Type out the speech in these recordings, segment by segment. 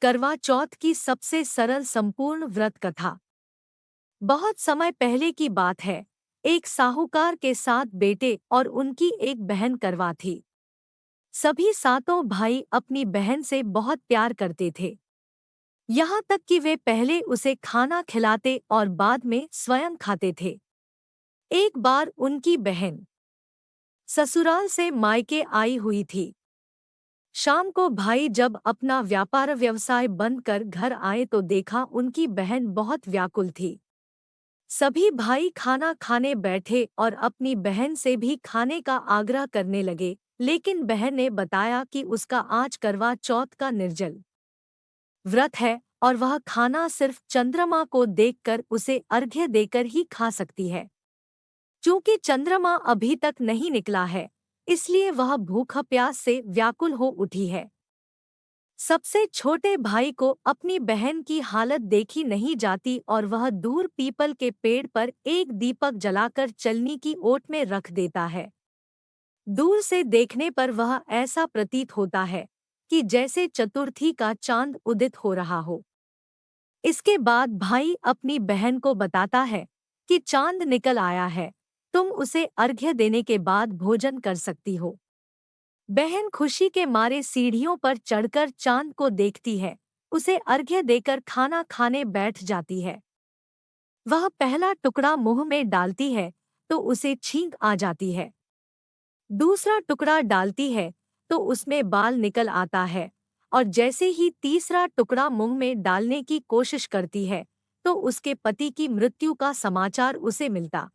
करवा चौथ की सबसे सरल संपूर्ण व्रत कथा। बहुत समय पहले की बात है। एक साहूकार के 7 बेटे और उनकी एक बहन करवा थी। सभी सातों भाई अपनी बहन से बहुत प्यार करते थे, यहाँ तक कि वे पहले उसे खाना खिलाते और बाद में स्वयं खाते थे। एक बार उनकी बहन ससुराल से मायके आई हुई थी। शाम को भाई जब अपना व्यापार व्यवसाय बंद कर घर आए तो देखा उनकी बहन बहुत व्याकुल थी। सभी भाई खाना खाने बैठे और अपनी बहन से भी खाने का आग्रह करने लगे, लेकिन बहन ने बताया कि उसका आज करवा चौथ का निर्जल व्रत है और वह खाना सिर्फ चंद्रमा को देखकर उसे अर्घ्य देकर ही खा सकती है। क्योंकि चंद्रमा अभी तक नहीं निकला है, इसलिए वह भूख प्यास से व्याकुल हो उठी है। सबसे छोटे भाई को अपनी बहन की हालत देखी नहीं जाती और वह दूर पीपल के पेड़ पर एक दीपक जलाकर चलनी की ओट में रख देता है। दूर से देखने पर वह ऐसा प्रतीत होता है कि जैसे चतुर्थी का चांद उदित हो रहा हो। इसके बाद भाई अपनी बहन को बताता है कि चांद निकल आया है, तुम उसे अर्घ्य देने के बाद भोजन कर सकती हो। बहन खुशी के मारे सीढ़ियों पर चढ़कर चांद को देखती है, उसे अर्घ्य देकर खाना खाने बैठ जाती है। वह पहला टुकड़ा मुंह में डालती है तो उसे छींक आ जाती है। दूसरा टुकड़ा डालती है तो उसमें बाल निकल आता है, और जैसे ही तीसरा टुकड़ा मुंह में डालने की कोशिश करती है तो उसके पति की मृत्यु का समाचार उसे मिलता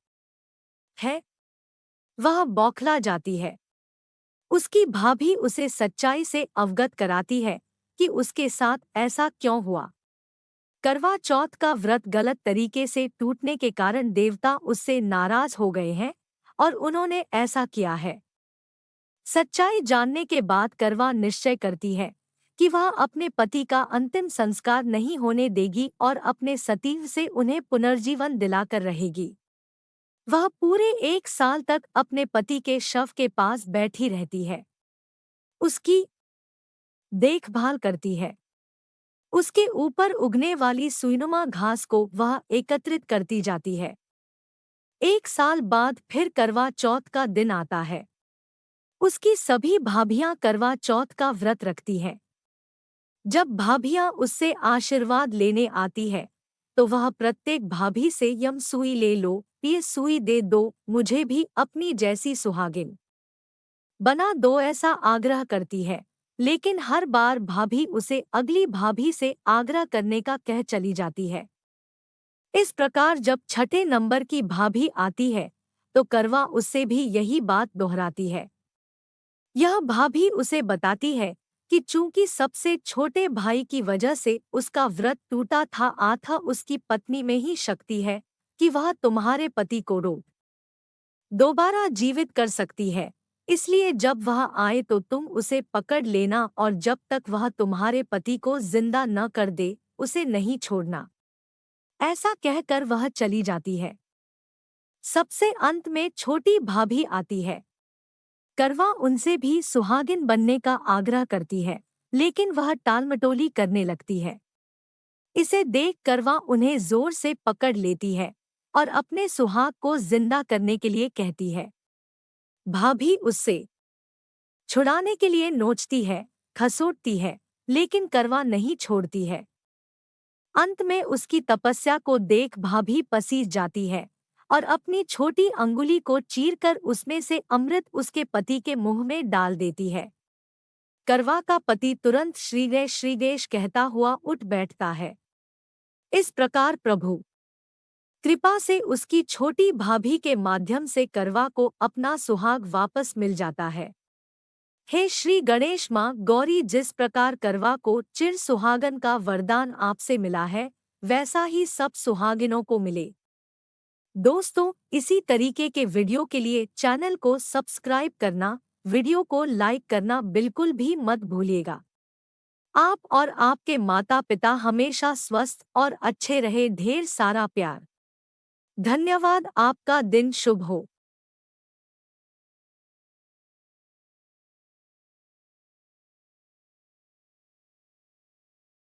है। वह बौखला जाती है। उसकी भाभी उसे सच्चाई से अवगत कराती है कि उसके साथ ऐसा क्यों हुआ। करवा चौथ का व्रत गलत तरीके से टूटने के कारण देवता उससे नाराज हो गए हैं और उन्होंने ऐसा किया है। सच्चाई जानने के बाद करवा निश्चय करती है कि वह अपने पति का अंतिम संस्कार नहीं होने देगी और अपने सतीव से उन्हें पुनर्जीवन दिलाकर रहेगी। वह पूरे 1 साल तक अपने पति के शव के पास बैठी रहती है, उसकी देखभाल करती है। उसके ऊपर उगने वाली सुइनुमा घास को वह एकत्रित करती जाती है। 1 साल बाद फिर करवा चौथ का दिन आता है। उसकी सभी भाभियां करवा चौथ का व्रत रखती हैं। जब भाभियां उससे आशीर्वाद लेने आती है तो वह प्रत्येक भाभी से यम सुई ले लो, ये सुई दे दो, मुझे भी अपनी जैसी सुहागिन बना दो, ऐसा आग्रह करती है। लेकिन हर बार भाभी उसे अगली भाभी से आग्रह करने का कह चली जाती है। इस प्रकार जब छठे नंबर की भाभी आती है तो करवा उससे भी यही बात दोहराती है। यह भाभी उसे बताती है कि चूंकि सबसे छोटे भाई की वजह से उसका व्रत टूटा था, उसकी पत्नी में ही शक्ति है कि वह तुम्हारे पति को दोबारा जीवित कर सकती है। इसलिए जब वह आए तो तुम उसे पकड़ लेना और जब तक वह तुम्हारे पति को जिंदा न कर दे उसे नहीं छोड़ना। ऐसा कहकर वह चली जाती है। सबसे अंत में छोटी भाभी आती है। करवा उनसे भी सुहागिन बनने का आग्रह करती है, लेकिन वह टालमटोली करने लगती है। इसे देख करवा उन्हें जोर से पकड़ लेती है और अपने सुहाग को जिंदा करने के लिए कहती है। भाभी उससे छुड़ाने के लिए नोचती है, खसोटती है, लेकिन करवा नहीं छोड़ती है। अंत में उसकी तपस्या को देख भाभी पसीज जाती है और अपनी छोटी अंगुली को चीरकर उसमें से अमृत उसके पति के मुंह में डाल देती है। करवा का पति तुरंत श्रीगेश कहता हुआ उठ बैठता है। इस प्रकार प्रभु कृपा से उसकी छोटी भाभी के माध्यम से करवा को अपना सुहाग वापस मिल जाता है। हे श्री गणेश माँ गौरी, जिस प्रकार करवा को चिर सुहागन का वरदान आपसे मिला है, वैसा ही सब सुहागिनों को मिले। दोस्तों, इसी तरीके के वीडियो के लिए चैनल को सब्सक्राइब करना, वीडियो को लाइक करना बिल्कुल भी मत भूलिएगा। आप और आपके माता पिता हमेशा स्वस्थ और अच्छे रहे। ढेर सारा प्यार। धन्यवाद। आपका दिन शुभ हो।